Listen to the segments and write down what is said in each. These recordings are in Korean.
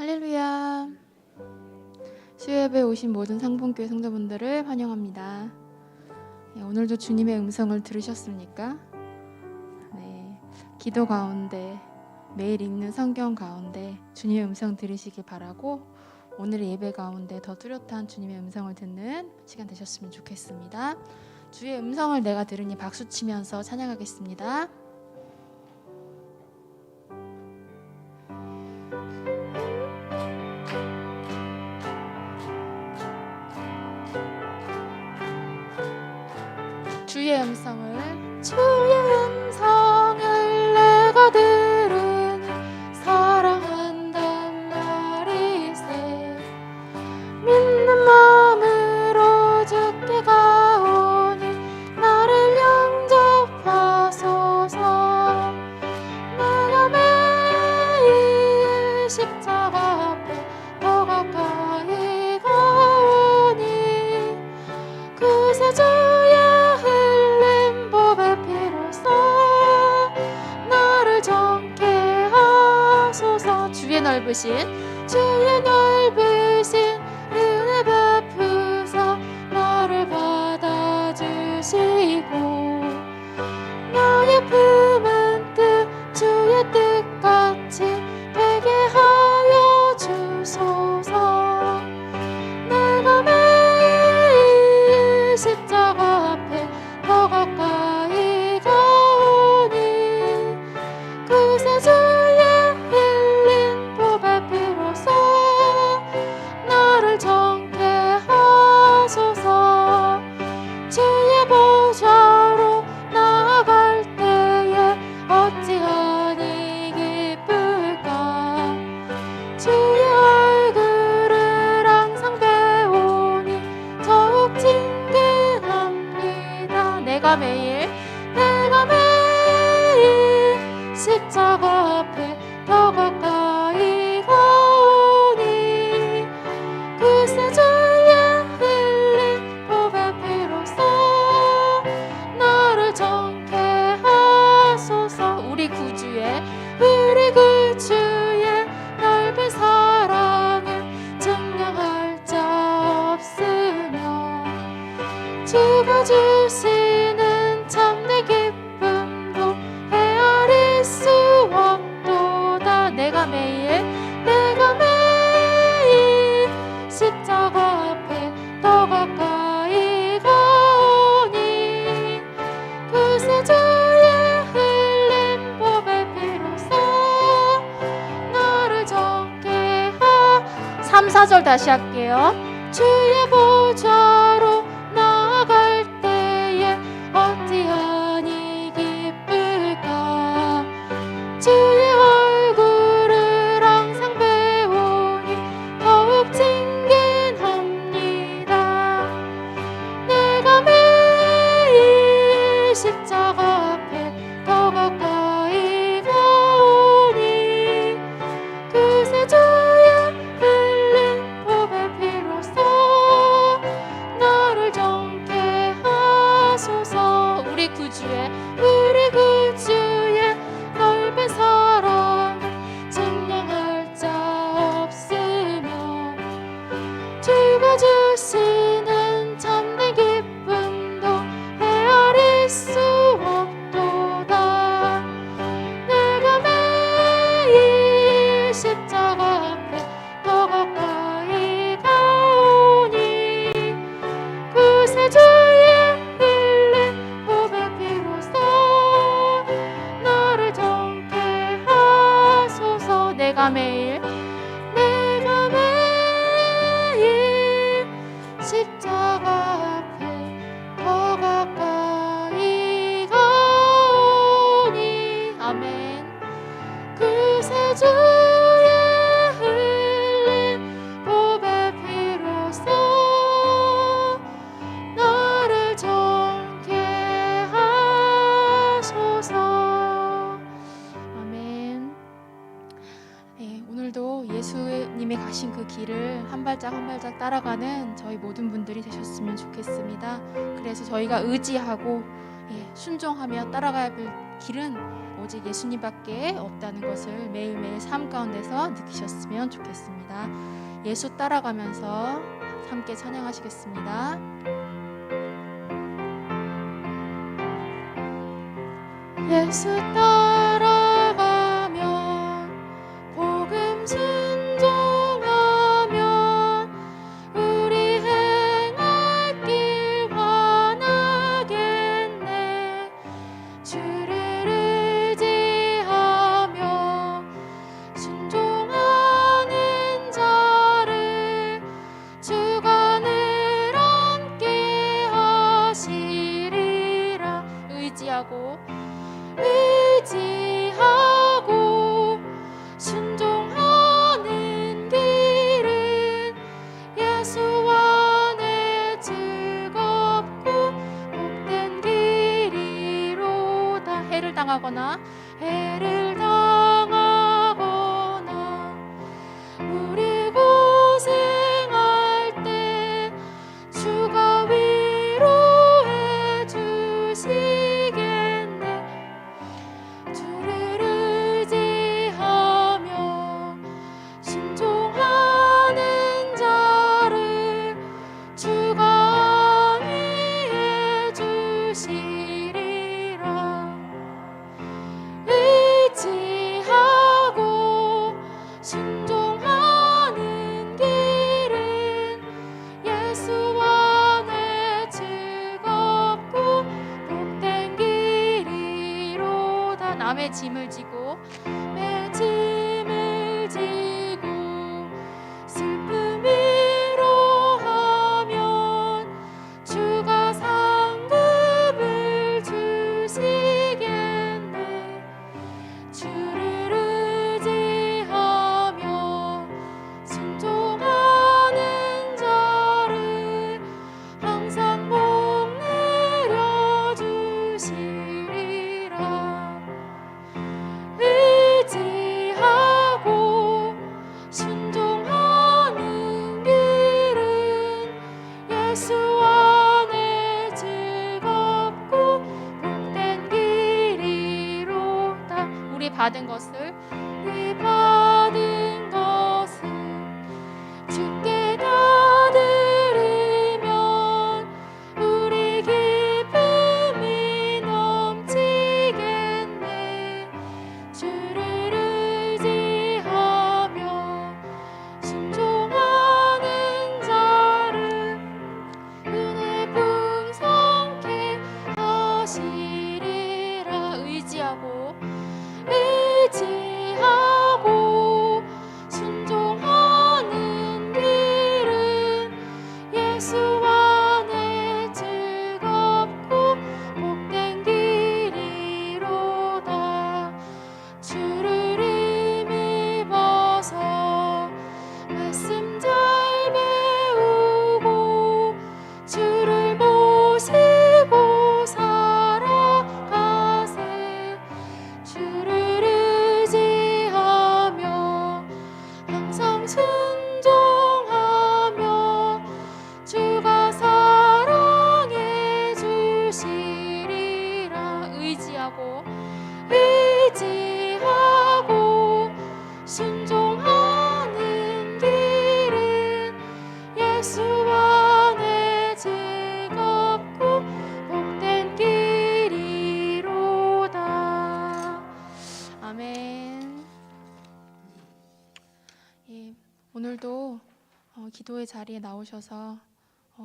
할렐루야. 수요예배에 오신 모든 상봉교회 성도분들을 환영합니다. 오늘도 주님의 음성을 들으셨습니까? 네, 기도 가운데 매일 읽는 성경 가운데 주님의 음성 들으시길 바라고 오늘의 예배 가운데 더 뚜렷한 주님의 음성을 듣는 시간 되셨으면 좋겠습니다. 주의 음성을 내가 들으니 박수치면서 찬양하겠습니다. 주의 음성을 내가 들으니 사랑한단 말이세. 믿는 마음으로 주께 가오니 나를 영접하소서. 내가 매일 십자가 앞에 더 가까이 가오니 그새 주의 흘린 법의 피로써 나를 정케 하소서. 주의 넓으신 은혜 베푸사 나를 받아주시고 나의 품은 뜻 주의 뜻같이 되게 하여 주소서. 내가 매일 십자가 앞에 더 가까이 가오니 그새 주의 흘린 법의 피로써 나를 정케 하소서. 주의 보좌로 나아갈 때에 어찌하니 기쁠까. 주의 얼굴을 항상 배우니 더욱 친근합니다. 내가 매일 십자가 앞에 더 가까이 가오니 그새 주의 흘린 법의 피로써 나를 정케 하소서. 우리 구주의 넓은 사랑을 증명할 자 없으며 주가 주시는 참된 기쁨도 헤아릴 수 없도다. 내가 매일 십자가 앞에 더 가까이 가오니 그새 주의 흘린 법의 피로써 나를 정케 3, 4절 다시 할게요. 주의 보좌로 나아갈 때에 어찌하니 기쁠까. 주의 얼굴을 항상 배우니 더욱 친근합니다. 내가 매일 십자가 앞에 더 가까이 가오니 그새 주의 흘린 법의 피로써 나를 정케 하소서. 우리 구주의 넓은 사랑을 증명할 자 없으며 주가 주시는 참된 기쁨도 헤아릴 수 없도다. 내가 매일 십자가 앞에 더 가까이 가오니 그새 주의 흘린 법의 피로써 나를 정케 하소서. 내가 매일 십자가 앞에 더 가까이 가오니 아멘. 그새 주의 흘린 법의 피로써 나를 정케 하소서. 아멘. 네, 오늘도 예수님이 가신 그 길을 한 발짝 한 발짝 따라가는 저희 모든 분들이 되셨으면 좋겠습니다. 그래서 저희가 의지하고 순종하며 따라가야 길은 오직 예수님밖에 없다는 것을 매일매일 삶 가운데서 느끼셨으면 좋겠습니다. 예수 따라가면서 함께 찬양하시겠습니다. 예수 따라가면 복음 순종하면 우리 행할 길 환하겠네. 주를 의지하며 순종하는 자를 주가 늘 함께 하시리라. 의지하고 순종하는 길은 예수 안에 즐겁고 복된 길이로다. 해를 당하거나 우리 고생할 때 주가 위로해 주시겠네. 주를 의지하며 순종하는 자를 주가 안위해 주시리라. 의지하고 순종하는 길은 예수 안에 즐겁고 복된 길이로다. 남의 짐을 지고 슬픔 위로하면 주가 상급을 주시겠네. 주를 의지하며 순종하는 자를 항상 복 내려 주시리라. 의지하고 순종하는 길은 예수 안에 즐겁고 복된 길이로다. 우리 받은 것을 주께 다 드리면 우리 기쁨이 넘치겠네. 주를 의지하며 순종하는 자를 은혜 풍성케 하시리라. 의지하고 순종하는 길은 예수 안에 즐겁고 복된 길이로다. 주를 힘입어서 말씀 잘 배우고 주를 모시고 살아가세. 주를 의지하며 항상 순종하며 주가 사랑해 주시리라. 의지하고 순종하는 길은 예수 안에 즐겁고 복된 길이로다. 아멘. 예, 오늘도 기도의 자리에 나오셔서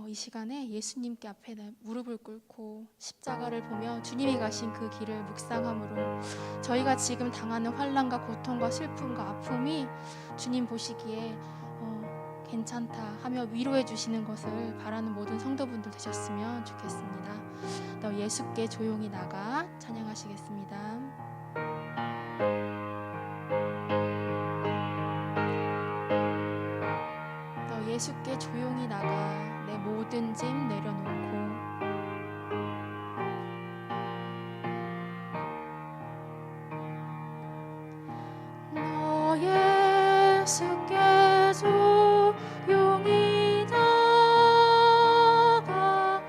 이 시간에 예수님께 앞에 무릎을 꿇고 십자가를 보며 주님이 가신 그 길을 묵상함으로 저희가 지금 당하는 환난과 고통과 슬픔과 아픔이 주님 보시기에 괜찮다 하며 위로해 주시는 것을 바라는 모든 성도분들 되셨으면 좋겠습니다. 너 예수께 조용히 나가 찬양하시겠습니다. 너 예수께 조용히 나가 내 모든 짐 내려놓고 너 예수께 조용히 나가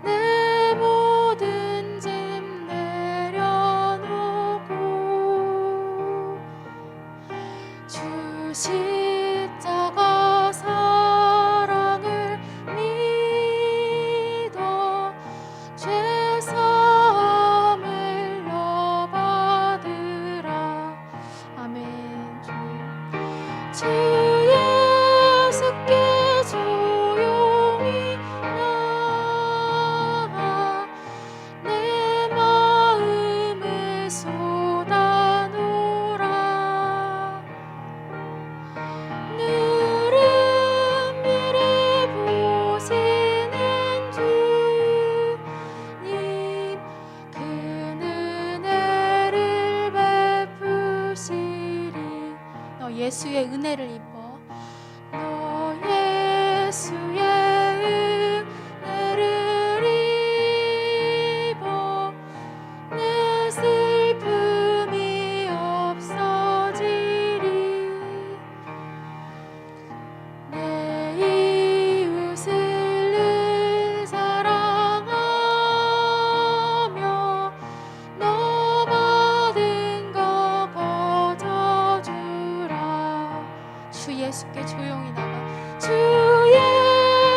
내 모든 짐 내려놓고 예수의 은혜를 입어. 너 예수의 은혜를 입어 내 슬픔이 없어지리. 내 이웃을 늘 사랑하며 너 받은 거 거저주라. 주 예수께 조용히 나가. 주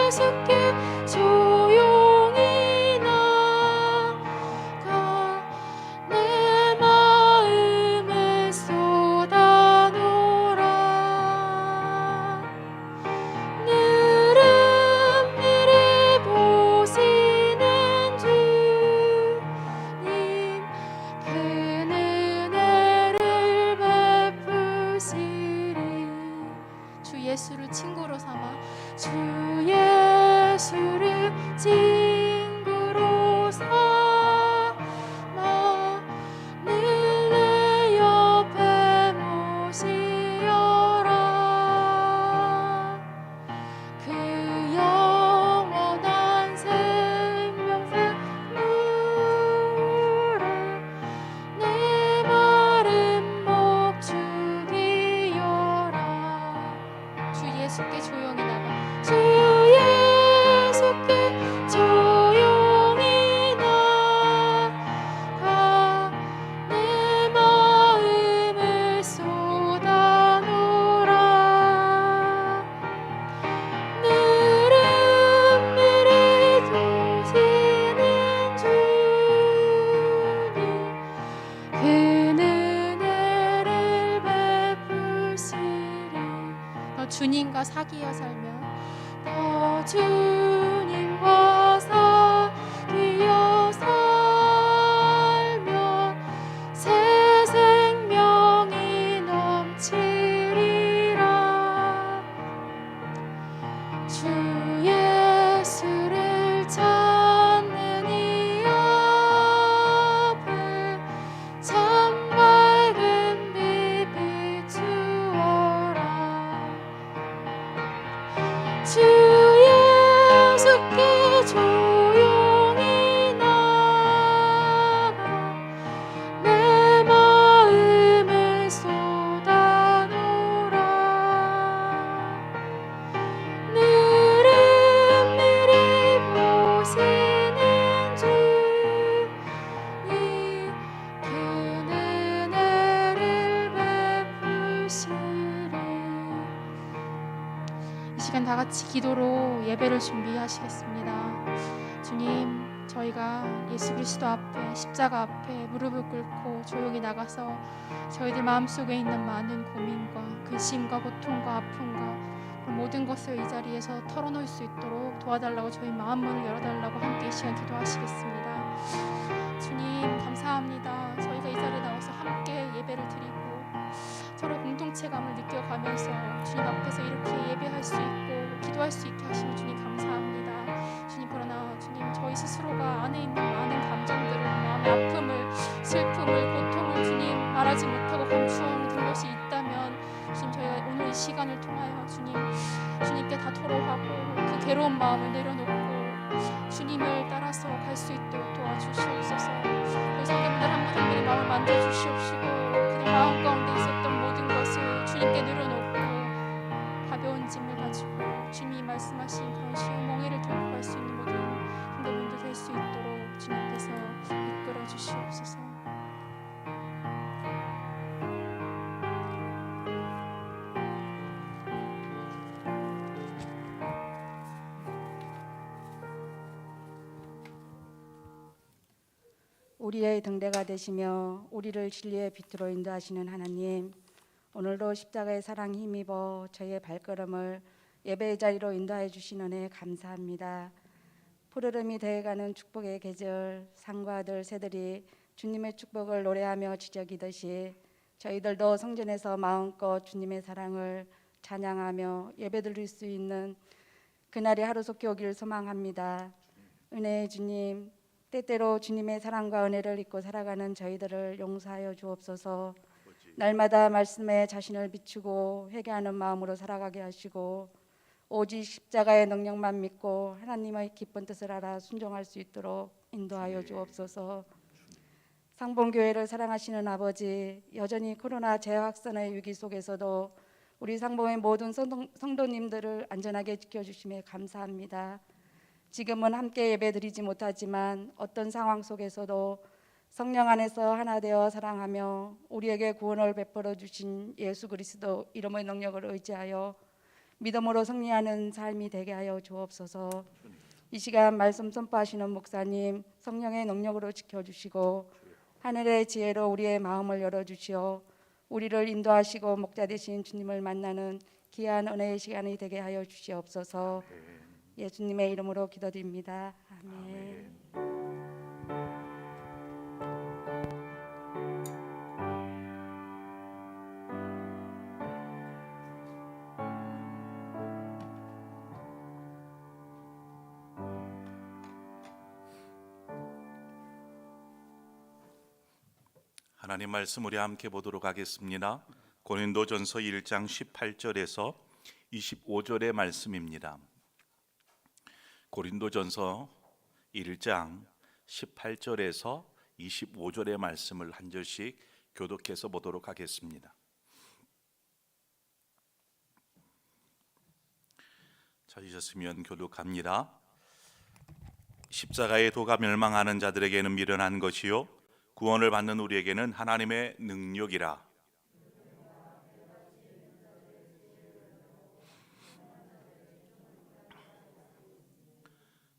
예수께 조용히 나가 내 마음을 쏟아놓으라. 늘은미리 보시는 주님 큰 은혜를 베푸시리. 주 예수를 친구로 삼아. 주 예수를 친구로 삼아 늘 내 옆에 모시어라. 그 영원한 생명샘 물에 내 마른 목 죽이어라. 주 예수께 조용히 나가. 주 예수께 조용히 나가 내 마음을 쏟아놓으라. 늘은미리 도시는 주님 큰 은혜를 베푸시리. 너 주님과 사귀어 살면 너 주님과 사귀어 살면 새 생명이 넘치리라. 주 예수를 찾는 이 앞에 참 밝은 빛 비추어라. 주 예수께 조용히 나가 내 마음을 쏟아놓으라. 늘은미리 보시는 주님 큰 은혜를 베푸시리. 이 시간 다 같이 기도로 예배를 준비하시겠습니다. 주님, 저희가 예수 그리스도 앞에 십자가 앞에 무릎을 꿇고 조용히 나가서 저희들 마음속에 있는 많은 고민과 근심과 고통과 아픔과 그 모든 것을 이 자리에서 털어놓을 수 있도록 도와달라고 저희 마음 문을 열어달라고 함께 이 시간 기도하시겠습니다. 주님 감사합니다. 저희가 이 자리에 나와서 함께 예배를 드리고 서로 공동체감을 느껴가면서 주님 앞에서 이렇게 예배할 수 있고 기도할 수 있게 하시는 주님 감사합니다. 주님, 그러나 주님 저희 스스로가 안에 있는 많은 감정들을, 마음의 아픔을, 슬픔을, 고통을 주님 말하지 못하고 감추어둔 것이 있다면 주님 저희가 오늘 이 시간을 통하여 주님께 다 토로하고 그 괴로운 마음을 내려놓고 주님을 따라서 갈 수 있도록 도와주시옵소서. 우리 성도님들 한 분 한 분의 마음을 만져주시옵시고 그냥 마음 가운데 있었던 모든 것을 주님께 내려놓고 가벼운 짐을 가지고 주님이 말씀하신 그런 쉬운 몽해를 들고 갈 수 있는 모든 성도분들 될 수 있도록 주님께서 이끌어 주시옵소서. 우리의 등대가 되시며 우리를 진리의 빛으로 인도하시는 하나님, 오늘도 십자가의 사랑 힘입어 저희의 발걸음을 예배의 자리로 인도해 주신 은혜 감사합니다. 푸르름이 되어가는 축복의 계절, 상과 아들 새들이 주님의 축복을 노래하며 지저귀듯이 저희들도 성전에서 마음껏 주님의 사랑을 찬양하며 예배드릴 수 있는 그날이 하루속히 오기를 소망합니다. 은혜의 주님, 때때로 주님의 사랑과 은혜를 잊고 살아가는 저희들을 용서하여 주옵소서. 날마다 말씀에 자신을 비추고 회개하는 마음으로 살아가게 하시고 오직 십자가의 능력만 믿고 하나님의 기쁜 뜻을 알아 순종할 수 있도록 인도하여 주옵소서. 상봉교회를 사랑하시는 아버지, 여전히 코로나 재확산의 위기 속에서도 우리 상봉의 모든 성도님들을 안전하게 지켜주심에 감사합니다. 지금은 함께 예배드리지 못하지만 어떤 상황 속에서도 성령 안에서 하나 되어 사랑하며 우리에게 구원을 베풀어 주신 예수 그리스도 이름의 능력을 의지하여 믿음으로 승리하는 삶이 되게 하여 주옵소서. 이 시간 말씀 선포하시는 목사님 성령의 능력으로 지켜주시고 하늘의 지혜로 우리의 마음을 열어주시어 우리를 인도하시고 목자 되신 주님을 만나는 귀한 은혜의 시간이 되게 하여 주시옵소서. 예수님의 이름으로 기도드립니다. 아멘. 하나님 말씀 우리 함께 보도록 하겠습니다. 고린도전서 1장 18절에서 25절의 말씀입니다. 고린도전서 1장 18절에서 25절의 말씀을 한 절씩 교독해서 보도록 하겠습니다. 찾으셨으면 교독합니다. 십자가의 도가 멸망하는 자들에게는 미련한 것이요 구원을 받는 우리에게는 하나님의 능력이라.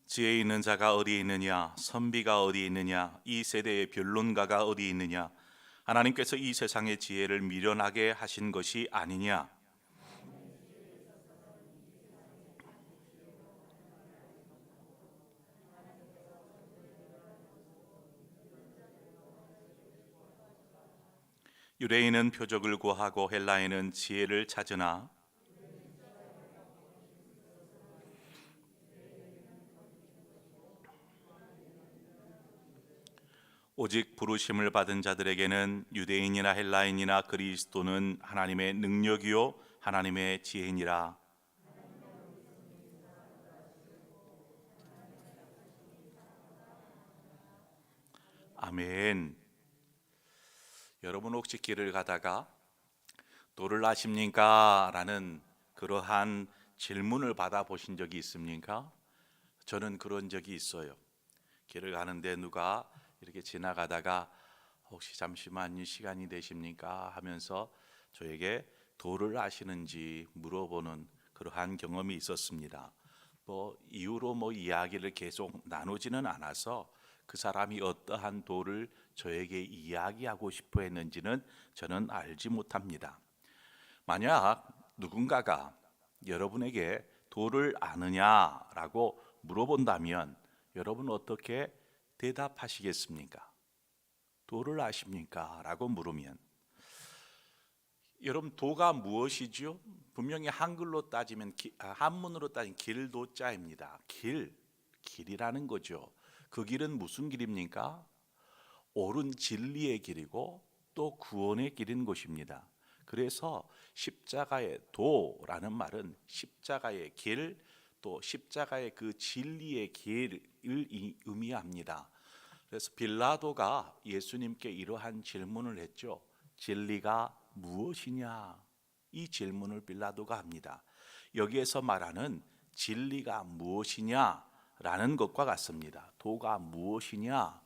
지혜 있는 자가 어디 있느냐? 선비가 어디 있느냐? 이 세대의 변론가가 어디 있느냐? 하나님께서 이 세상의 지혜를 미련하게 하신 것이 아니냐? 유대인은 표적을 구하고 헬라인은 지혜를 찾으나 오직 부르심을 받은 자들에게는 유대인이나 헬라인이나 그리스도는 하나님의 능력이요 하나님의 지혜니라. 아멘. 여러분 혹시 길을 가다가 도를 아십니까? 라는 그러한 질문을 받아보신 적이 있습니까? 저는 그런 적이 있어요. 길을 가는데 누가 이렇게 지나가다가 혹시 잠시만 시간이 되십니까? 하면서 저에게 도를 아시는지 물어보는 그러한 경험이 있었습니다. 이후로 이야기를 계속 나누지는 않아서 그 사람이 어떠한 도를 저에게 이야기하고 싶어 했는지는 저는 알지 못합니다. 만약 누군가가 여러분에게 도를 아느냐라고 물어본다면 여러분 어떻게 대답하시겠습니까? 도를 아십니까? 라고 물으면 여러분 도가 무엇이죠? 분명히 한글로 따지면 한문으로 따지면 길도자입니다. 길이라는 거죠. 그 길은 무슨 길입니까? 옳은 진리의 길이고 또 구원의 길인 것입니다. 그래서 십자가의 도라는 말은 십자가의 길, 또 십자가의 그 진리의 길을 의미합니다. 그래서 빌라도가 예수님께 이러한 질문을 했죠. 진리가 무엇이냐? 이 질문을 빌라도가 합니다. 여기에서 말하는 진리가 무엇이냐라는 것과 같습니다. 도가 무엇이냐?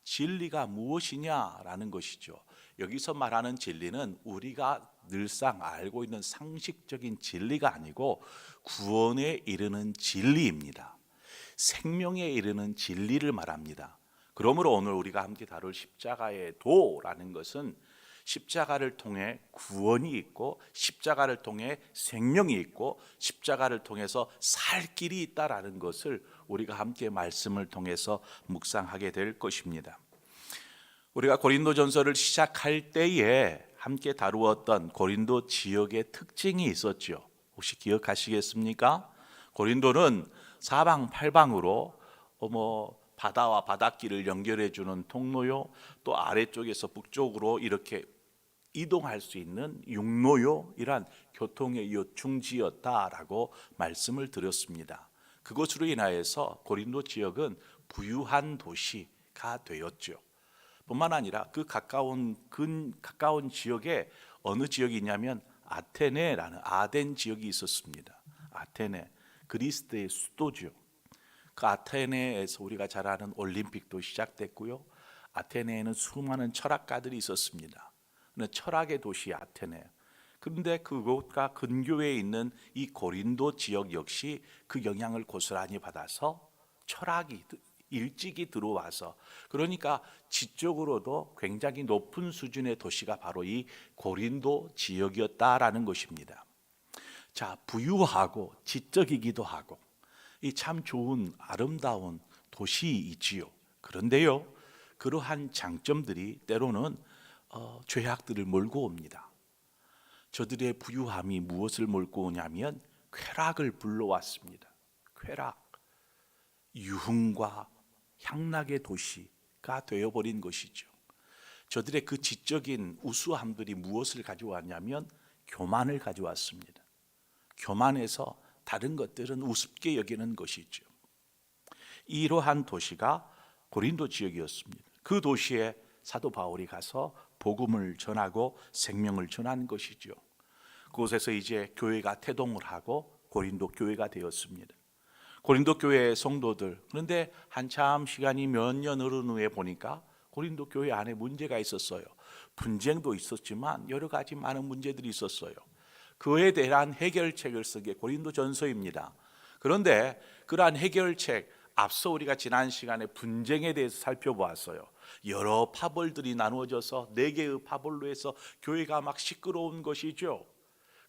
진리가 무엇이냐라는 것이죠. 여기서 말하는 진리는 우리가 늘상 알고 있는 상식적인 진리가 아니고 구원에 이르는 진리입니다. 생명에 이르는 진리를 말합니다. 그러므로 오늘 우리가 함께 다룰 십자가의 도라는 것은 십자가를 통해 구원이 있고 십자가를 통해 생명이 있고 십자가를 통해서 살 길이 있다라는 것을 우리가 함께 말씀을 통해서 묵상하게 될 것입니다. 우리가 고린도전서를 시작할 때에 함께 다루었던 고린도 지역의 특징이 있었죠. 혹시 기억하시겠습니까? 고린도는 사방팔방으로 바다와 바닷길을 연결해 주는 통로요, 또 아래쪽에서 북쪽으로 이렇게 이동할 수 있는 육로요 이란 교통의 요충지였다라고 말씀을 드렸습니다. 그것으로 인하여서 고린도 지역은 부유한 도시가 되었죠. 뿐만 아니라 그 가까운 지역에 어느 지역이 있냐면 아테네라는 아덴 지역이 있었습니다. 아테네, 그리스의 수도죠. 그 아테네에서 우리가 잘 아는 올림픽도 시작됐고요. 아테네에는 수많은 철학가들이 있었습니다. 철학의 도시 아테네. 그런데 그곳과 근교에 있는 이 고린도 지역 역시 그 영향을 고스란히 받아서 철학이 일찍이 들어와서, 그러니까 지적으로도 굉장히 높은 수준의 도시가 바로 이 고린도 지역이었다라는 것입니다. 자, 부유하고 지적이기도 하고 이 참 좋은 아름다운 도시이지요. 그런데요, 그러한 장점들이 때로는 죄악들을 몰고 옵니다. 저들의 부유함이 무엇을 몰고 오냐면 쾌락을 불러왔습니다. 쾌락, 유흥과 향락의 도시가 되어버린 것이죠. 저들의 그 지적인 우수함들이 무엇을 가져왔냐면 교만을 가져왔습니다. 교만해서 다른 것들은 우습게 여기는 것이죠. 이러한 도시가 고린도 지역이었습니다. 그 도시에 사도 바울이 가서 복음을 전하고 생명을 전한 것이죠. 그곳에서 이제 교회가 태동을 하고 고린도 교회가 되었습니다. 고린도 교회의 성도들, 그런데 한참 시간이 몇 년 흐른 후에 보니까 고린도 교회 안에 문제가 있었어요. 분쟁도 있었지만 여러 가지 많은 문제들이 있었어요. 그에 대한 해결책을 쓴 게 고린도전서입니다. 그런데 그러한 해결책, 앞서 우리가 지난 시간에 분쟁에 대해서 살펴보았어요. 여러 파벌들이 나누어져서 4개의 파벌로 해서 교회가 막 시끄러운 것이죠.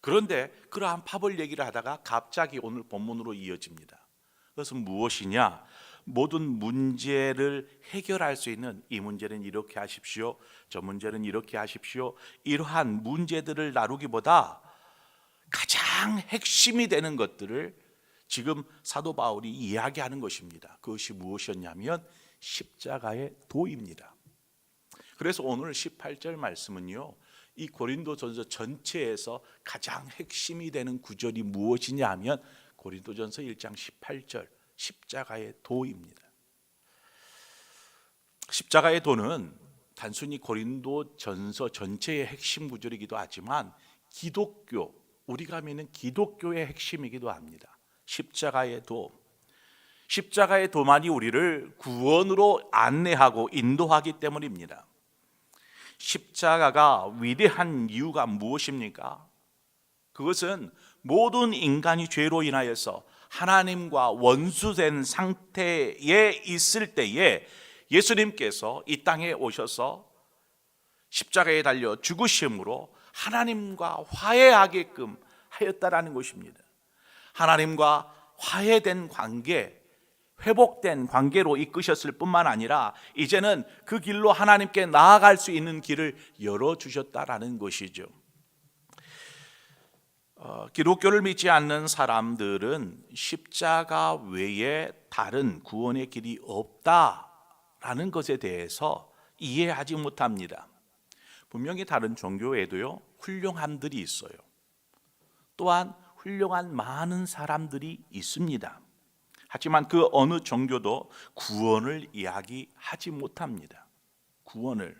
그런데 그러한 파벌 얘기를 하다가 갑자기 오늘 본문으로 이어집니다. 그것은 무엇이냐? 모든 문제를 해결할 수 있는, 이 문제는 이렇게 하십시오, 저 문제는 이렇게 하십시오, 이러한 문제들을 다루기보다 가장 핵심이 되는 것들을 지금 사도 바울이 이야기하는 것입니다. 그것이 무엇이었냐면 십자가의 도입니다. 그래서 오늘 18절 말씀은요, 이 고린도전서 전체에서 가장 핵심이 되는 구절이 무엇이냐 하면 고린도전서 1장 18절 십자가의 도입니다. 십자가의 도는 단순히 고린도전서 전체의 핵심 구절이기도 하지만 기독교, 우리가 믿는 기독교의 핵심이기도 합니다. 십자가의 도. 십자가의 도만이 우리를 구원으로 안내하고 인도하기 때문입니다. 십자가가 위대한 이유가 무엇입니까? 그것은 모든 인간이 죄로 인하여서 하나님과 원수된 상태에 있을 때에 예수님께서 이 땅에 오셔서 십자가에 달려 죽으심으로 하나님과 화해하게끔 하였다라는 것입니다. 하나님과 화해된 관계, 회복된 관계로 이끄셨을 뿐만 아니라 이제는 그 길로 하나님께 나아갈 수 있는 길을 열어주셨다라는 것이죠. 기독교를 믿지 않는 사람들은 십자가 외에 다른 구원의 길이 없다라는 것에 대해서 이해하지 못합니다. 분명히 다른 종교에도요, 훌륭함들이 있어요. 또한 훌륭한 많은 사람들이 있습니다. 하지만 그 어느 종교도 구원을 이야기하지 못합니다. 구원을.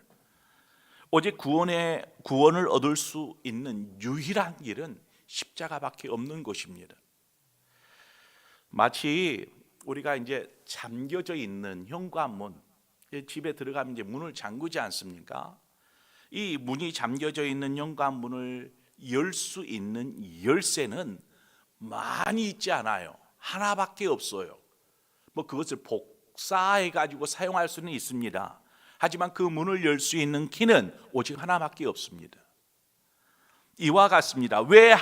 오직 구원을 얻을 수 있는 유일한 길은 십자가밖에 없는 것입니다. 마치 우리가 이제 잠겨져 있는 현관문, 집에 들어가면 이제 문을 잠그지 않습니까? 이 문이 잠겨져 있는 현관문을 열 수 있는 열쇠는 많이 있지 않아요. 하나밖에 없어요. 그것을 복사해 가지고 사용할 수는 있습니다. 하지만 그 문을 열 수 있는 키는 오직 하나밖에 없습니다. 이와 같습니다. 왜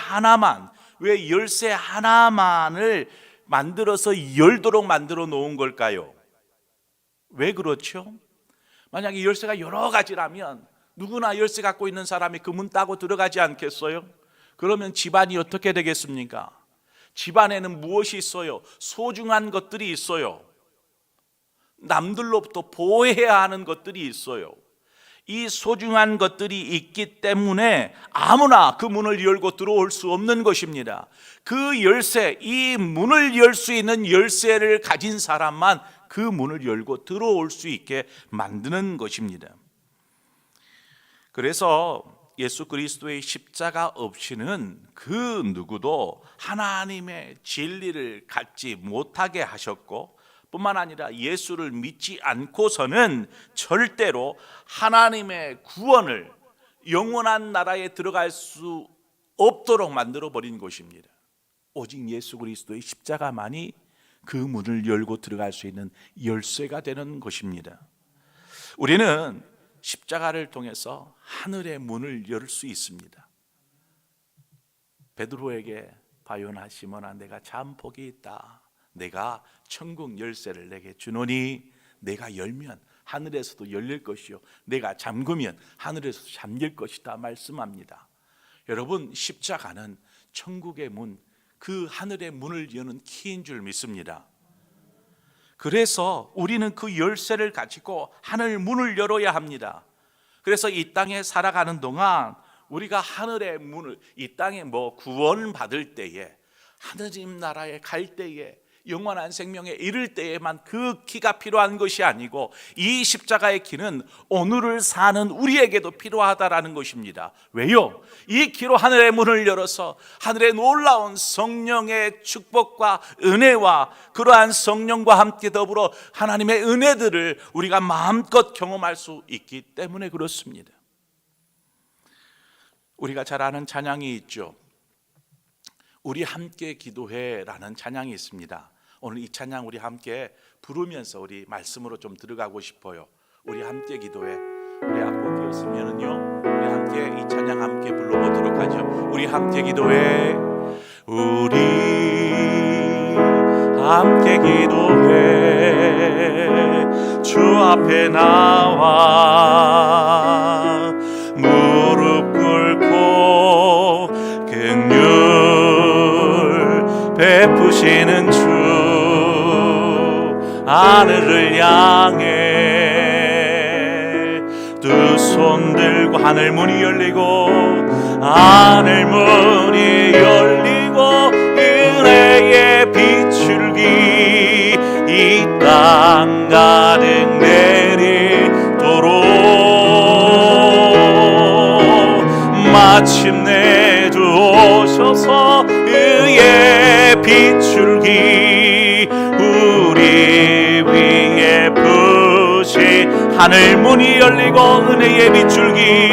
열쇠 하나만을 만들어서 열도록 만들어 놓은 걸까요? 왜 그렇죠? 만약에 열쇠가 여러 가지라면 누구나 열쇠 갖고 있는 사람이 그 문 따고 들어가지 않겠어요? 그러면 집안이 어떻게 되겠습니까? 집안에는 무엇이 있어요? 소중한 것들이 있어요. 남들로부터 보호해야 하는 것들이 있어요. 이 소중한 것들이 있기 때문에 아무나 그 문을 열고 들어올 수 없는 것입니다. 그 열쇠, 이 문을 열 수 있는 열쇠를 가진 사람만 그 문을 열고 들어올 수 있게 만드는 것입니다. 그래서 예수 그리스도의 십자가 없이는 그 누구도 하나님의 진리를 갖지 못하게 하셨고, 뿐만 아니라 예수를 믿지 않고서는 절대로 하나님의 구원을, 영원한 나라에 들어갈 수 없도록 만들어 버린 것입니다. 오직 예수 그리스도의 십자가만이 그 문을 열고 들어갈 수 있는 열쇠가 되는 것입니다. 우리는 십자가를 통해서 하늘의 문을 열 수 있습니다. 베드로에게 바요나 시몬아, 내가 잠복이 있다. 내가 천국 열쇠를 내게 주노니 내가 열면 하늘에서도 열릴 것이요 내가 잠그면 하늘에서도 잠길 것이다 말씀합니다. 여러분, 십자가는 천국의 문, 그 하늘의 문을 여는 키인 줄 믿습니다. 그래서 우리는 그 열쇠를 가지고 하늘 문을 열어야 합니다. 그래서 이 땅에 살아가는 동안 우리가 하늘의 문을, 이 땅에 구원 받을 때에, 하느님 나라에 갈 때에, 영원한 생명에 이를 때에만 그 키가 필요한 것이 아니고, 이 십자가의 키는 오늘을 사는 우리에게도 필요하다라는 것입니다. 왜요? 이 키로 하늘의 문을 열어서 하늘의 놀라운 성령의 축복과 은혜와 그러한 성령과 함께 더불어 하나님의 은혜들을 우리가 마음껏 경험할 수 있기 때문에 그렇습니다. 우리가 잘 아는 찬양이 있죠. 우리 함께 기도해라는 찬양이 있습니다. 오늘 이 찬양 우리 함께 부르면서 우리 말씀으로 좀 들어가고 싶어요. 우리 함께 기도해. 우리 앞으로 되었으면은요, 우리 함께 이 찬양 함께 불러보도록 하죠. 우리 함께 기도해. 우리 함께 기도해. 주 앞에 나와 무릎 꿇고 긍휼 베푸시는 주, 하늘을 향해 두 손 들고 하늘 문이 열리고, 하늘 문이 열리고 은혜의 빗줄기 이 땅 가득 내리도록 마침내 주 오셔서 의의 빗줄기 우리 위에 부시, 하늘 문이 열리고 은혜의 빗줄기,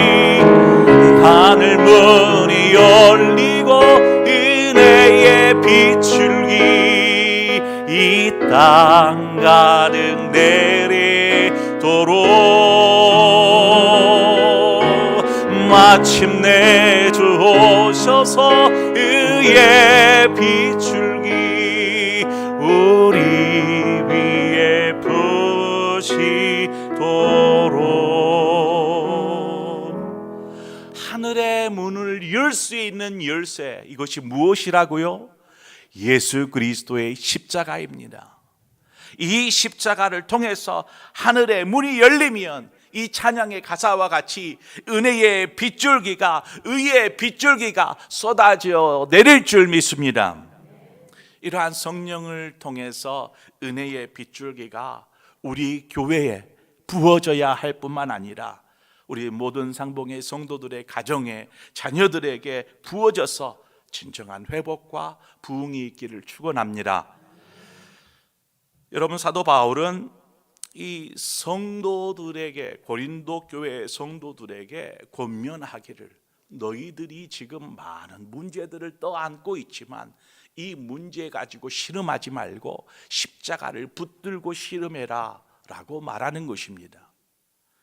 하늘 문이 열리고 은혜의 빗줄기 이 땅 가득 내리도록 마침내 주 오셔서 의의 빗줄기 우리 위에 부시도록. 하늘의 문을 열 수 있는 열쇠, 이것이 무엇이라고요? 예수 그리스도의 십자가입니다. 이 십자가를 통해서 하늘의 문이 열리면 이 찬양의 가사와 같이 은혜의 빗줄기가, 의의 빗줄기가 쏟아져 내릴 줄 믿습니다. 이러한 성령을 통해서 은혜의 빗줄기가 우리 교회에 부어져야 할 뿐만 아니라 우리 모든 상봉의 성도들의 가정에, 자녀들에게 부어져서 진정한 회복과 부흥이 있기를 축원합니다. 여러분, 사도 바울은 이 성도들에게, 고린도 교회의 성도들에게 권면하기를, 너희들이 지금 많은 문제들을 떠안고 있지만 이 문제 가지고 씨름하지 말고 십자가를 붙들고 씨름해라 라고 말하는 것입니다.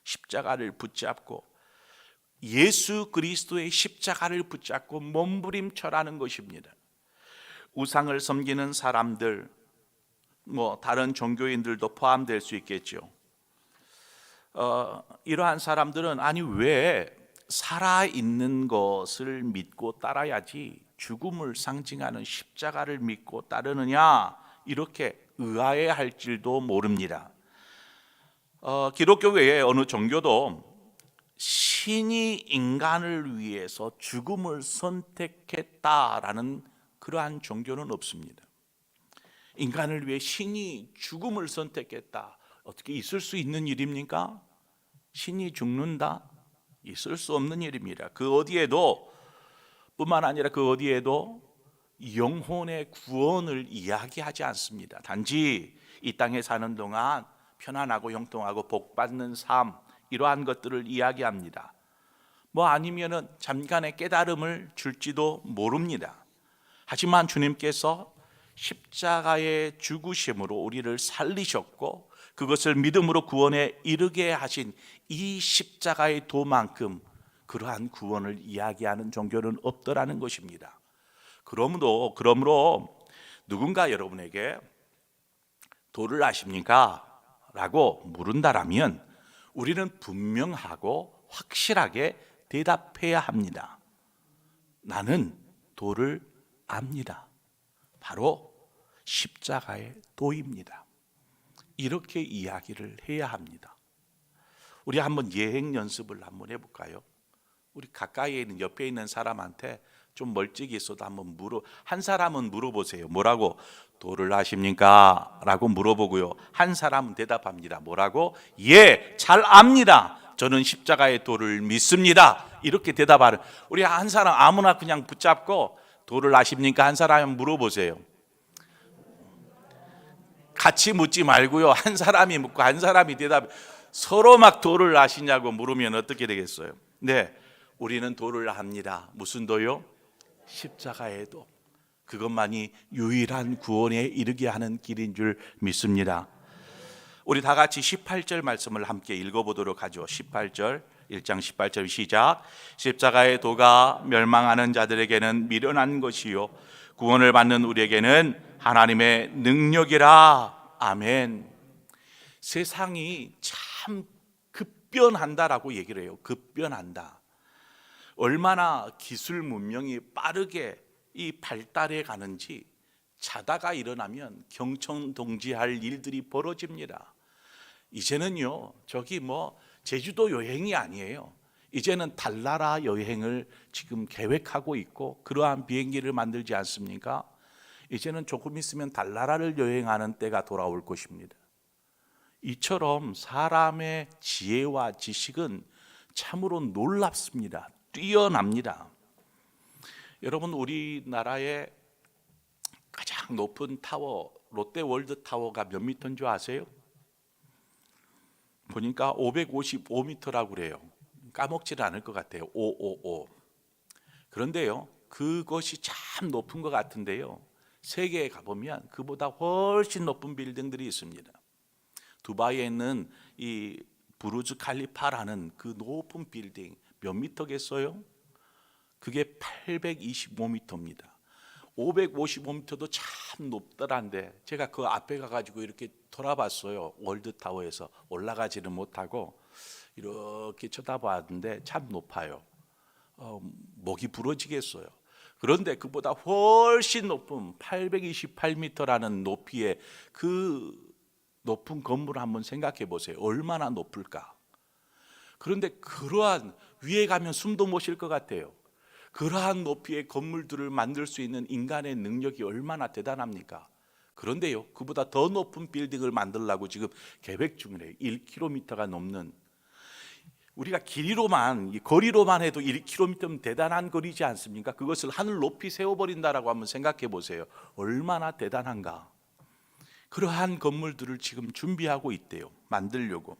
십자가를 붙잡고, 예수 그리스도의 십자가를 붙잡고 몸부림쳐라는 것입니다. 우상을 섬기는 사람들, 다른 종교인들도 포함될 수 있겠죠. 이러한 사람들은 아니 왜 살아있는 것을 믿고 따라야지 죽음을 상징하는 십자가를 믿고 따르느냐, 이렇게 의아해할 줄도 모릅니다. 기독교 외에 어느 종교도 신이 인간을 위해서 죽음을 선택했다라는 그러한 종교는 없습니다. 인간을 위해 신이 죽음을 선택했다. 어떻게 있을 수 있는 일입니까? 신이 죽는다? 있을 수 없는 일입니다. 그 어디에도 뿐만 아니라 그 어디에도 영혼의 구원을 이야기하지 않습니다. 단지 이 땅에 사는 동안 편안하고 형통하고 복받는 삶, 이러한 것들을 이야기합니다. 뭐 아니면은 잠깐의 깨달음을 줄지도 모릅니다. 하지만 주님께서 십자가의 죽으심으로 우리를 살리셨고 그것을 믿음으로 구원에 이르게 하신 이 십자가의 도만큼 그러한 구원을 이야기하는 종교는 없더라는 것입니다. 그러므로 누군가 여러분에게 도를 아십니까? 라고 물은다라면 우리는 분명하고 확실하게 대답해야 합니다. 나는 도를 압니다. 바로 십자가의 도입니다. 이렇게 이야기를 해야 합니다. 우리 한번 예행 연습을 한번 해볼까요? 우리 가까이에 있는 옆에 있는 사람한테 좀 멀찍이 있어도 한번 한 사람은 물어보세요. 뭐라고? 도를 아십니까? 라고 물어보고요. 한 사람은 대답합니다. 뭐라고? 예, 잘 압니다. 저는 십자가의 도를 믿습니다. 이렇게 대답하는, 우리 한 사람 아무나 그냥 붙잡고 도를 아십니까? 한 사람 물어보세요. 같이 묻지 말고요. 한 사람이 묻고 한 사람이 대답. 서로 막 도를 아시냐고 물으면 어떻게 되겠어요? 네, 우리는 도를 압니다. 무슨 도요? 십자가의 도. 그것만이 유일한 구원에 이르게 하는 길인 줄 믿습니다. 우리 다 같이 18절 말씀을 함께 읽어보도록 하죠. 18절, 1장 18절 시작. 십자가의 도가 멸망하는 자들에게는 미련한 것이요 구원을 받는 우리에게는 하나님의 능력이라. 아멘. 세상이 참 급변한다라고 얘기를 해요. 급변한다. 얼마나 기술 문명이 빠르게 이 발달해 가는지 자다가 일어나면 경청동지할 일들이 벌어집니다. 이제는요, 저기 뭐 제주도 여행이 아니에요. 이제는 달나라 여행을 지금 계획하고 있고 그러한 비행기를 만들지 않습니까? 이제는 조금 있으면 달나라를 여행하는 때가 돌아올 것입니다. 이처럼 사람의 지혜와 지식은 참으로 놀랍습니다. 뛰어납니다. 여러분, 우리나라의 가장 높은 타워, 롯데월드 타워가 몇 미터인 줄 아세요? 보니까 555m라고 그래요. 까먹지를 않을 것 같아요. 555. 그런데요, 그것이 참 높은 것 같은데요, 세계에 가보면 그보다 훨씬 높은 빌딩들이 있습니다. 두바이에 있는 이 부르즈 칼리파라는 그 높은 빌딩 몇 미터겠어요? 그게 825m입니다. 555m도 참 높더란데 제가 그 앞에 가가지고 이렇게 돌아봤어요. 월드타워에서 올라가지는 못하고 이렇게 쳐다봤는데 참 높아요. 목이 부러지겠어요. 그런데 그보다 훨씬 높은 828m라는 높이의 그 높은 건물을 한번 생각해 보세요. 얼마나 높을까? 그런데 그러한 위에 가면 숨도 못 쉴 것 같아요. 그러한 높이의 건물들을 만들 수 있는 인간의 능력이 얼마나 대단합니까? 그런데요, 그보다 더 높은 빌딩을 만들려고 지금 계획 중이래요. 1km가 넘는. 우리가 길이로만, 거리로만 해도 1km면 대단한 거리지 않습니까? 그것을 하늘 높이 세워버린다라고 한번 생각해 보세요. 얼마나 대단한가? 그러한 건물들을 지금 준비하고 있대요. 만들려고.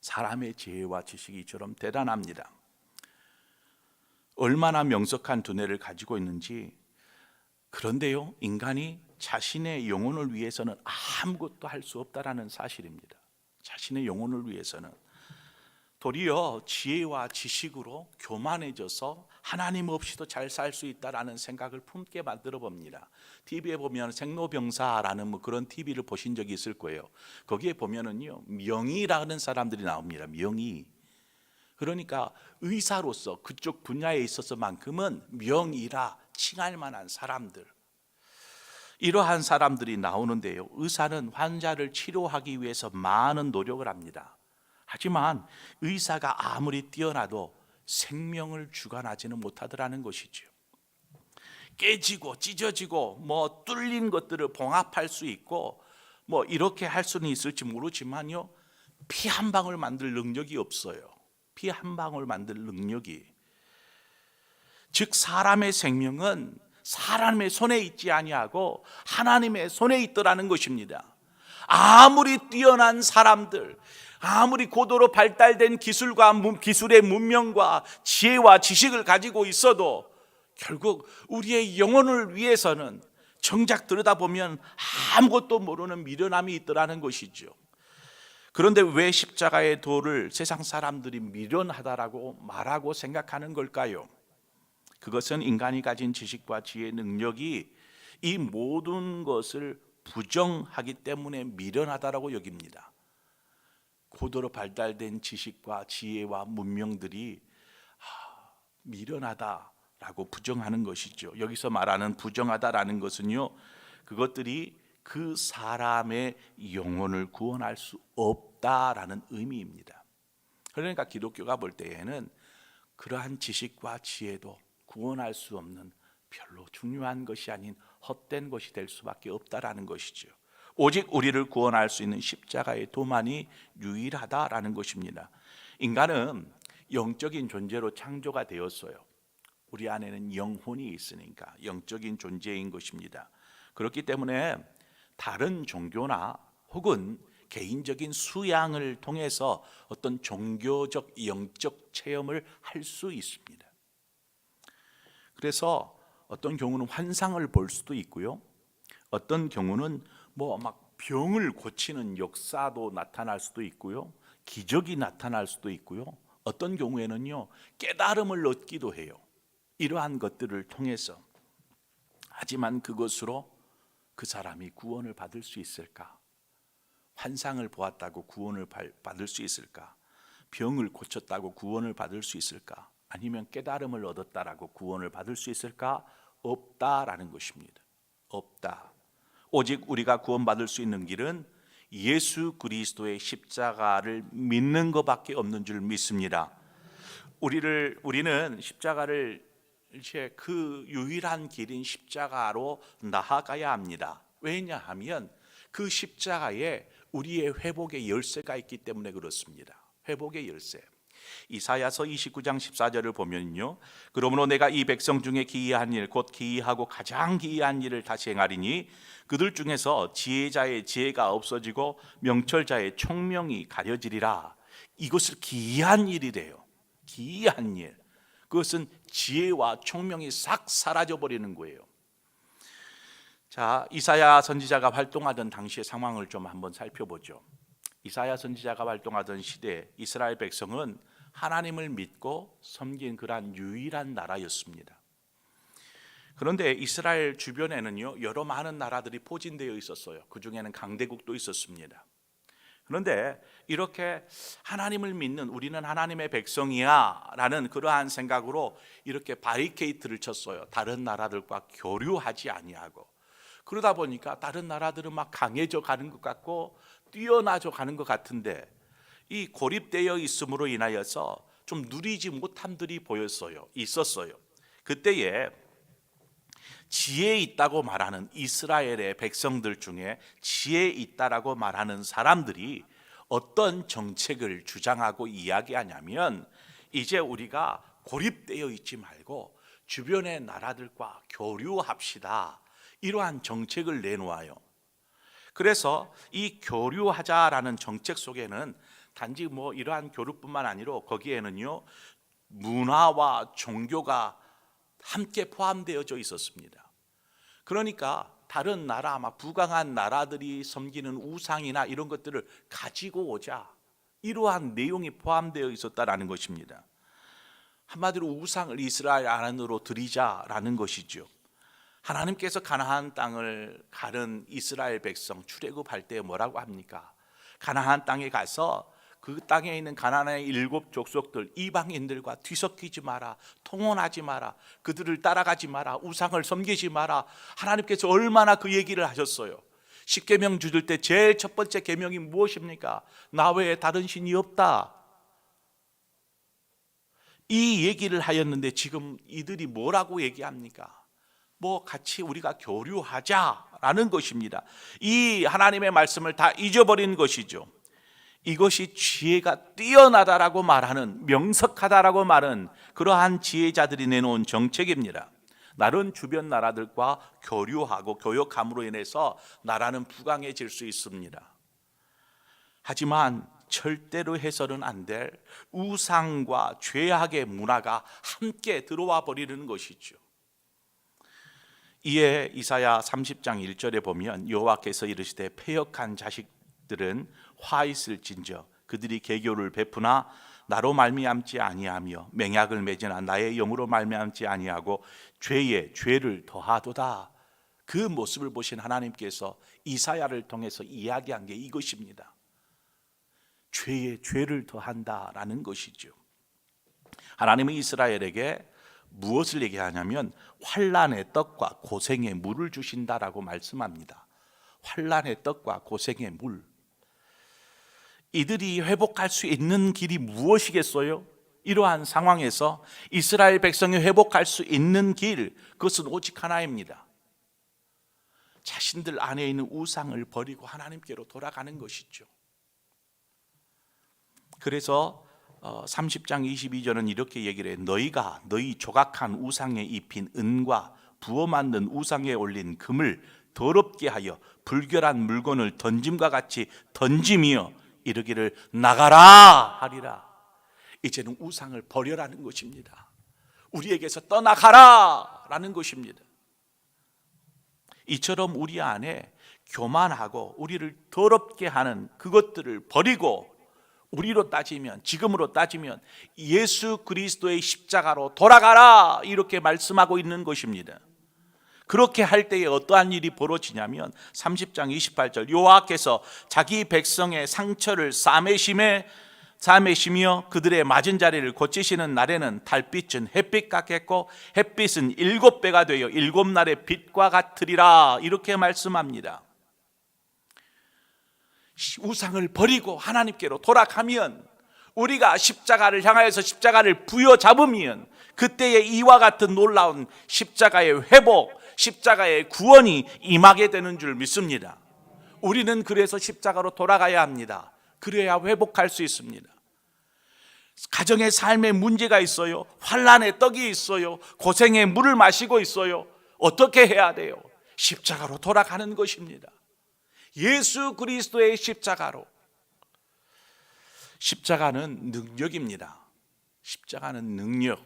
사람의 지혜와 지식이 이처럼 대단합니다. 얼마나 명석한 두뇌를 가지고 있는지. 그런데요, 인간이 자신의 영혼을 위해서는 아무것도 할 수 없다라는 사실입니다. 자신의 영혼을 위해서는 도리어 지혜와 지식으로 교만해져서 하나님 없이도 잘 살 수 있다라는 생각을 품게 만들어 봅니다. TV에 보면 생로병사라는 뭐 그런 TV를 보신 적이 있을 거예요. 거기에 보면은요, 명의라는 사람들이 나옵니다. 명의. 그러니까 의사로서 그쪽 분야에 있어서만큼은 명의라 칭할 만한 사람들, 이러한 사람들이 나오는데요, 의사는 환자를 치료하기 위해서 많은 노력을 합니다. 하지만 의사가 아무리 뛰어나도 생명을 주관하지는 못하더라는 것이죠. 깨지고 찢어지고 뭐 뚫린 것들을 봉합할 수 있고 뭐 이렇게 할 수는 있을지 모르지만요, 피 한 방울 만들 능력이 없어요. 피 한 방울 만들 능력이. 즉 사람의 생명은 사람의 손에 있지 아니하고 하나님의 손에 있더라는 것입니다. 아무리 뛰어난 사람들, 아무리 고도로 발달된 기술의 문명과 지혜와 지식을 가지고 있어도 결국 우리의 영혼을 위해서는 정작 들여다보면 아무것도 모르는 미련함이 있더라는 것이죠. 그런데 왜 십자가의 도를 세상 사람들이 미련하다라고 말하고 생각하는 걸까요? 그것은 인간이 가진 지식과 지혜의 능력이 이 모든 것을 부정하기 때문에 미련하다라고 여깁니다. 고도로 발달된 지식과 지혜와 문명들이 미련하다라고 부정하는 것이죠. 여기서 말하는 부정하다라는 것은요, 그것들이 그 사람의 영혼을 구원할 수 없다라는 의미입니다. 그러니까 기독교가 볼 때에는 그러한 지식과 지혜도 구원할 수 없는 별로 중요한 것이 아닌 헛된 것이 될 수밖에 없다라는 것이죠. 오직 우리를 구원할 수 있는 십자가의 도만이 유일하다라는 것입니다. 인간은 영적인 존재로 창조가 되었어요. 우리 안에는 영혼이 있으니까 영적인 존재인 것입니다. 그렇기 때문에 다른 종교나 혹은 개인적인 수양을 통해서 어떤 종교적 영적 체험을 할 수 있습니다. 그래서 어떤 경우는 환상을 볼 수도 있고요, 어떤 경우는 뭐 막 병을 고치는 역사도 나타날 수도 있고요, 기적이 나타날 수도 있고요, 어떤 경우에는요 깨달음을 얻기도 해요. 이러한 것들을 통해서. 하지만 그것으로 그 사람이 구원을 받을 수 있을까? 환상을 보았다고 구원을 받을 수 있을까? 병을 고쳤다고 구원을 받을 수 있을까? 아니면 깨달음을 얻었다라고 구원을 받을 수 있을까? 없다라는 것입니다. 없다. 오직 우리가 구원받을 수 있는 길은 예수 그리스도의 십자가를 믿는 것밖에 없는 줄 믿습니다. 우리는 십자가를 이제 그 유일한 길인 십자가로 나아가야 합니다. 왜냐하면 그 십자가에 우리의 회복의 열쇠가 있기 때문에 그렇습니다. 회복의 열쇠. 이사야서 29장 14절을 보면요, 그러므로 내가 이 백성 중에 기이한 일, 곧 기이하고 가장 기이한 일을 다시 행하리니 그들 중에서 지혜자의 지혜가 없어지고 명철자의 총명이 가려지리라. 이것을 기이한 일이래요. 기이한 일. 그것은 지혜와 총명이 싹 사라져 버리는 거예요. 자, 이사야 선지자가 활동하던 당시의 상황을 좀 한번 살펴보죠. 이사야 선지자가 활동하던 시대 이스라엘 백성은 하나님을 믿고 섬긴 그러한 유일한 나라였습니다. 그런데 이스라엘 주변에는요 여러 많은 나라들이 포진되어 있었어요. 그 중에는 강대국도 있었습니다. 그런데 이렇게 하나님을 믿는 우리는 하나님의 백성이야 라는 그러한 생각으로 이렇게 바리케이트를 쳤어요. 다른 나라들과 교류하지 아니하고. 그러다 보니까 다른 나라들은 막 강해져 가는 것 같고 뛰어나져 가는 것 같은데 이 고립되어 있음으로 인하여서 좀 누리지 못함들이 있었어요. 그때에 지혜 있다고 말하는 이스라엘의 백성들 중에 지혜 있다라고 말하는 사람들이 어떤 정책을 주장하고 이야기하냐면, 이제 우리가 고립되어 있지 말고 주변의 나라들과 교류합시다, 이러한 정책을 내놓아요. 그래서 이 교류하자라는 정책 속에는 단지 뭐 이러한 교류뿐만 아니라 거기에는요 문화와 종교가 함께 포함되어져 있었습니다. 그러니까 다른 나라, 아마 부강한 나라들이 섬기는 우상이나 이런 것들을 가지고 오자, 이러한 내용이 포함되어 있었다라는 것입니다. 한마디로 우상을 이스라엘 안으로 들이자라는 것이죠. 하나님께서 가나안 땅을 가는 이스라엘 백성 출애굽할 때 뭐라고 합니까? 가나안 땅에 가서 그 땅에 있는 가나안의 7 족속들, 이방인들과 뒤섞이지 마라, 통혼하지 마라, 그들을 따라가지 마라, 우상을 섬기지 마라. 하나님께서 얼마나 그 얘기를 하셨어요. 십계명 주실 때 제일 첫 번째 계명이 무엇입니까? 나 외에 다른 신이 없다. 이 얘기를 하였는데 지금 이들이 뭐라고 얘기합니까? 뭐 같이 우리가 교류하자라는 것입니다. 이 하나님의 말씀을 다 잊어버린 것이죠. 이것이 지혜가 뛰어나다라고 말하는, 명석하다라고 말하는 그러한 지혜자들이 내놓은 정책입니다. 나는 주변 나라들과 교류하고 교역함으로 인해서 나라는 부강해질 수 있습니다. 하지만 절대로 해서는 안 될 우상과 죄악의 문화가 함께 들어와 버리는 것이죠. 이에 이사야 30장 1절에 보면 여호와께서 이르시되 패역한 자식들은 화 있을진저 그들이 계교를 베푸나 나로 말미암지 아니하며 맹약을 맺으나 나의 영으로 말미암지 아니하고 죄에 죄를 더하도다. 그 모습을 보신 하나님께서 이사야를 통해서 이야기한 게 이것입니다. 죄에 죄를 더한다라는 것이죠. 하나님은 이스라엘에게 무엇을 얘기하냐면 환난의 떡과 고생의 물을 주신다라고 말씀합니다. 환난의 떡과 고생의 물. 이들이 회복할 수 있는 길이 무엇이겠어요? 이러한 상황에서 이스라엘 백성이 회복할 수 있는 길, 그것은 오직 하나입니다. 자신들 안에 있는 우상을 버리고 하나님께로 돌아가는 것이죠. 그래서 30장 22절은 이렇게 얘기를 해요. 너희가 너희 조각한 우상에 입힌 은과 부어 만든 우상에 올린 금을 더럽게 하여 불결한 물건을 던짐과 같이 던짐이여 이르기를 나가라 하리라. 이제는 우상을 버려라는 것입니다. 우리에게서 떠나가라 라는 것입니다. 이처럼 우리 안에 교만하고 우리를 더럽게 하는 그것들을 버리고 우리로 따지면, 지금으로 따지면 예수 그리스도의 십자가로 돌아가라 이렇게 말씀하고 있는 것입니다. 그렇게 할 때에 어떠한 일이 벌어지냐면 30장 28절 여호와께서 자기 백성의 상처를 싸매시며 그들의 맞은 자리를 고치시는 날에는 달빛은 햇빛 같겠고 햇빛은 7배가 되어 7날의 빛과 같으리라 이렇게 말씀합니다. 우상을 버리고 하나님께로 돌아가면, 우리가 십자가를 향하여서 십자가를 부여잡으면 그때의 이와 같은 놀라운 십자가의 회복, 십자가의 구원이 임하게 되는 줄 믿습니다. 우리는 그래서 십자가로 돌아가야 합니다. 그래야 회복할 수 있습니다. 가정의 삶에 문제가 있어요. 환난의 떡이 있어요. 고생의 물을 마시고 있어요. 어떻게 해야 돼요? 십자가로 돌아가는 것입니다. 예수 그리스도의 십자가로. 십자가는 능력입니다. 십자가는 능력.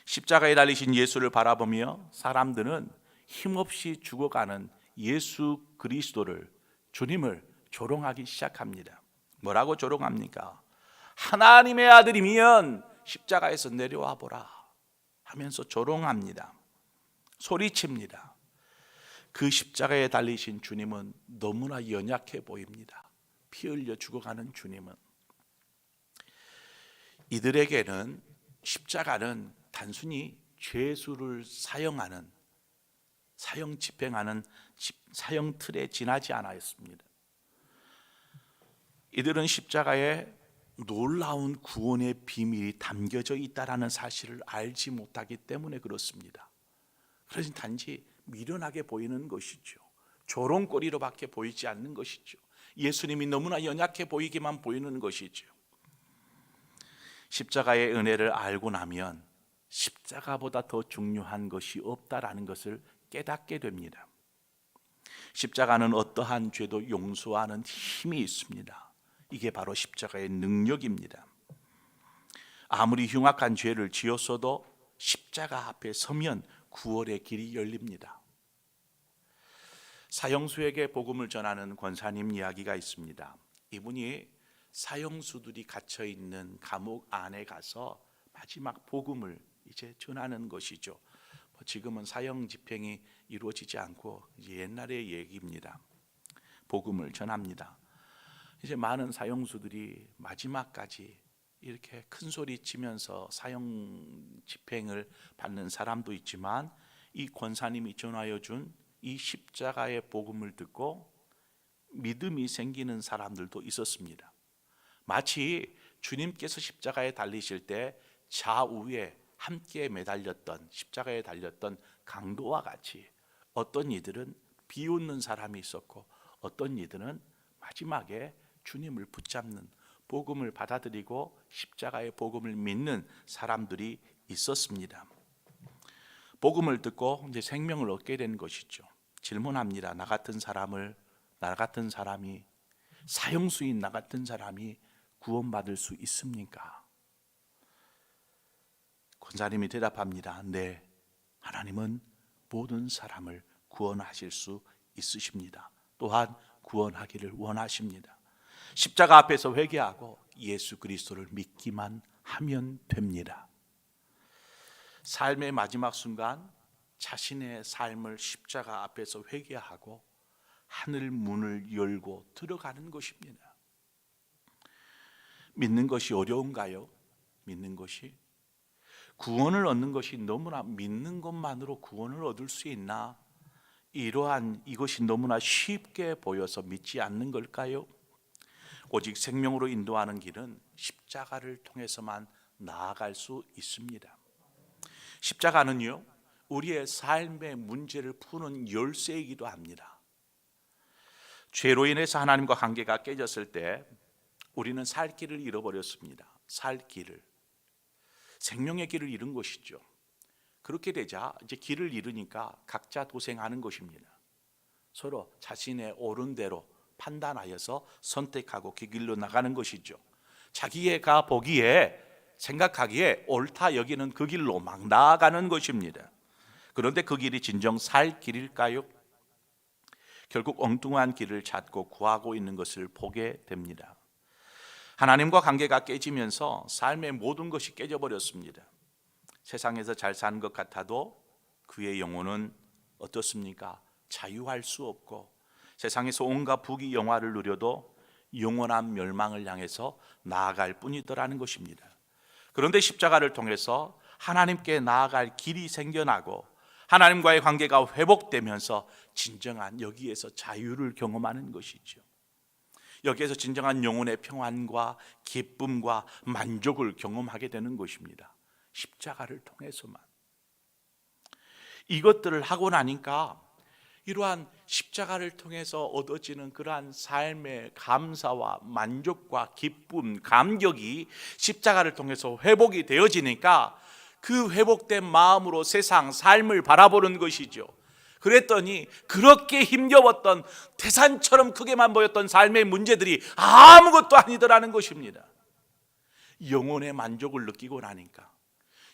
십자가에 달리신 예수를 바라보며 사람들은 힘없이 죽어가는 예수 그리스도를, 주님을 조롱하기 시작합니다. 뭐라고 조롱합니까? 하나님의 아들이면 십자가에서 내려와 보라 하면서 조롱합니다. 소리칩니다. 그 십자가에 달리신 주님은 너무나 연약해 보입니다. 피 흘려 죽어가는 주님은. 이들에게는 십자가는 단순히 죄수를 사형 집행하는 사형 틀에 지나지 않았습니다. 이들은 십자가에 놀라운 구원의 비밀이 담겨져 있다는 사실을 알지 못하기 때문에 그렇습니다. 그래서 단지 미련하게 보이는 것이죠. 조롱거리로밖에 보이지 않는 것이죠. 예수님이 너무나 연약해 보이기만 보이는 것이죠. 십자가의 은혜를 알고 나면 십자가보다 더 중요한 것이 없다라는 것을 깨닫게 됩니다. 십자가는 어떠한 죄도 용서하는 힘이 있습니다. 이게 바로 십자가의 능력입니다. 아무리 흉악한 죄를 지었어도 십자가 앞에 서면 구원의 길이 열립니다. 사형수에게 복음을 전하는 권사님 이야기가 있습니다. 이분이 사형수들이 갇혀 있는 감옥 안에 가서 마지막 복음을 이제 전하는 것이죠. 지금은 사형 집행이 이루어지지 않고 옛날의 얘기입니다. 복음을 전합니다. 이제 많은 사형수들이 마지막까지 이렇게 큰 소리 치면서 사형 집행을 받는 사람도 있지만 이 권사님이 전하여 준 이 십자가의 복음을 듣고 믿음이 생기는 사람들도 있었습니다. 마치 주님께서 십자가에 달리실 때 좌우에 함께 매달렸던, 십자가에 달렸던 강도와 같이 어떤 이들은 비웃는 사람이 있었고 어떤 이들은 마지막에 주님을 붙잡는, 복음을 받아들이고 십자가의 복음을 믿는 사람들이 있었습니다. 복음을 듣고 이제 생명을 얻게 된 것이죠. 질문합니다. 나 같은 사람이, 사형수인 나 같은 사람이 구원받을 수 있습니까? 권사님이 대답합니다. 네, 하나님은 모든 사람을 구원하실 수 있으십니다. 또한 구원하기를 원하십니다. 십자가 앞에서 회개하고 예수 그리스도를 믿기만 하면 됩니다. 삶의 마지막 순간 자신의 삶을 십자가 앞에서 회개하고 하늘 문을 열고 들어가는 것입니다. 믿는 것이 어려운가요? 믿는 것이? 구원을 얻는 것이 너무나, 믿는 것만으로 구원을 얻을 수 있나? 이것이 너무나 쉽게 보여서 믿지 않는 걸까요? 오직 생명으로 인도하는 길은 십자가를 통해서만 나아갈 수 있습니다. 십자가는요, 우리의 삶의 문제를 푸는 열쇠이기도 합니다. 죄로 인해서 하나님과 관계가 깨졌을 때 우리는 살 길을 잃어버렸습니다. 살 길을, 생명의 길을 잃은 것이죠. 그렇게 되자 이제 길을 잃으니까 각자 도생하는 것입니다. 서로 자신의 옳은 대로 판단하여서 선택하고 그 길로 나가는 것이죠. 자기가 보기에, 생각하기에 옳다 여기는 그 길로 막 나아가는 것입니다. 그런데 그 길이 진정 살 길일까요? 결국 엉뚱한 길을 찾고 구하고 있는 것을 보게 됩니다. 하나님과 관계가 깨지면서 삶의 모든 것이 깨져버렸습니다. 세상에서 잘 사는 것 같아도 그의 영혼은 어떻습니까? 자유할 수 없고 세상에서 온갖 부귀 영화를 누려도 영원한 멸망을 향해서 나아갈 뿐이더라는 것입니다. 그런데 십자가를 통해서 하나님께 나아갈 길이 생겨나고 하나님과의 관계가 회복되면서 진정한 여기에서 자유를 경험하는 것이죠. 여기에서 진정한 영혼의 평안과 기쁨과 만족을 경험하게 되는 것입니다. 십자가를 통해서만. 이것들을 하고 나니까 이러한 십자가를 통해서 얻어지는 그러한 삶의 감사와 만족과 기쁨, 감격이 십자가를 통해서 회복이 되어지니까 그 회복된 마음으로 세상, 삶을 바라보는 것이죠. 그랬더니 그렇게 힘겨웠던, 태산처럼 크게만 보였던 삶의 문제들이 아무것도 아니더라는 것입니다. 영혼의 만족을 느끼고 나니까,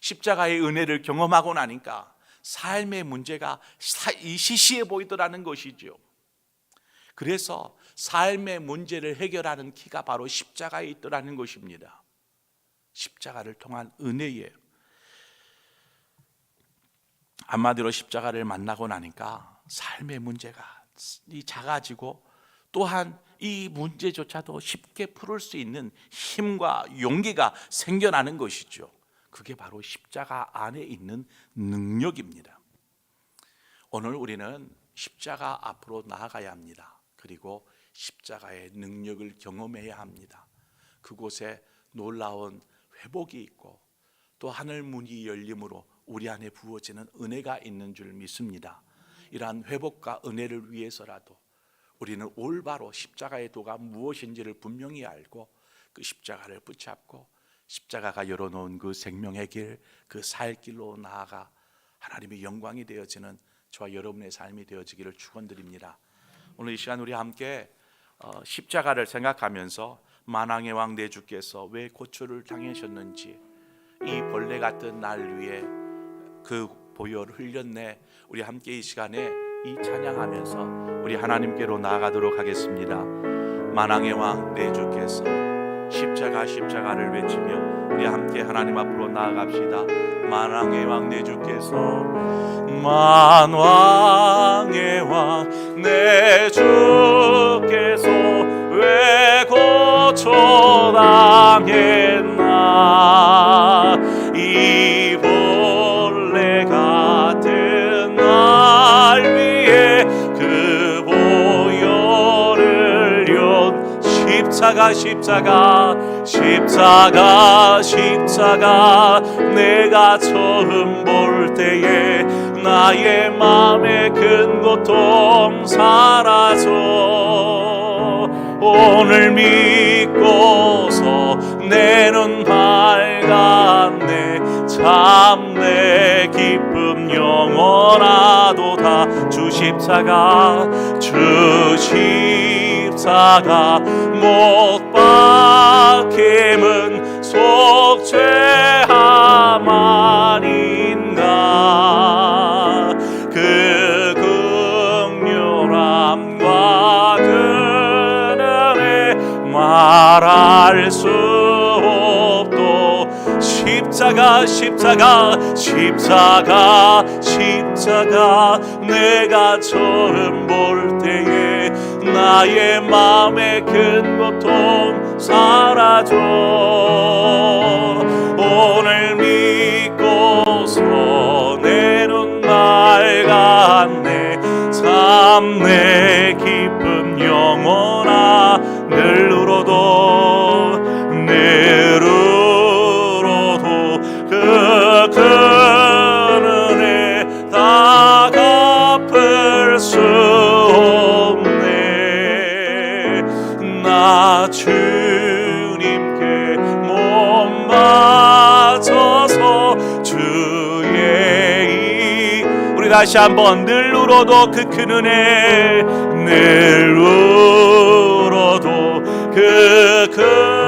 십자가의 은혜를 경험하고 나니까 삶의 문제가 시시해 보이더라는 것이죠. 그래서 삶의 문제를 해결하는 키가 바로 십자가에 있더라는 것입니다. 십자가를 통한 은혜예요. 한마디로 십자가를 만나고 나니까 삶의 문제가 작아지고 또한 이 문제조차도 쉽게 풀을 수 있는 힘과 용기가 생겨나는 것이죠. 그게 바로 십자가 안에 있는 능력입니다. 오늘 우리는 십자가 앞으로 나아가야 합니다. 그리고 십자가의 능력을 경험해야 합니다. 그곳에 놀라운 회복이 있고 또 하늘 문이 열림으로 우리 안에 부어지는 은혜가 있는 줄 믿습니다. 이러한 회복과 은혜를 위해서라도 우리는 올바로 십자가의 도가 무엇인지를 분명히 알고 그 십자가를 붙잡고 십자가가 열어놓은 그 생명의 길, 그 살 길로 나아가 하나님의 영광이 되어지는 저와 여러분의 삶이 되어지기를 축원드립니다. 오늘 이 시간 우리 함께 십자가를 생각하면서 만왕의 왕 내 주께서 왜 고초를 당하셨는지, 이 벌레 같은 날 위에 그 보혈을 흘렸네, 우리 함께 이 시간에 이 찬양하면서 우리 하나님께로 나아가도록 하겠습니다. 만왕의 왕 내 주께서, 십자가를 외치며 우리 함께 하나님 앞으로 나아갑시다. 만왕의 왕 내 주께서, 만왕의 왕 내 주께서 왜 고초당했나, 이 벌레 같은 날 위에 그 보혈을 십자가 십자가 십자가 십자가 내가 처음 볼 때에 나의 마음의 큰 고통 사라져 오늘 믿고서 내 눈 밝았네 참 내 기쁨 영원하도다 주 십자가 못 박힘은 속죄함 아닌가 그 긍휼함과 그 은혜 말할 수 없도 십자가 십자가 십자가 십자가 내가 처음 볼 때에 나의 마음의 큰 고통 사라져 오늘 믿고서 내 눈 밝았네 참 내 기쁨 영원하 늘로도 그 큰 은혜 다 갚을 수 없네 나 주님께 몸 바쳐서 주의 이 우리 다시 한번 늘 울어도 그 큰 은혜 늘 울어도 그 큰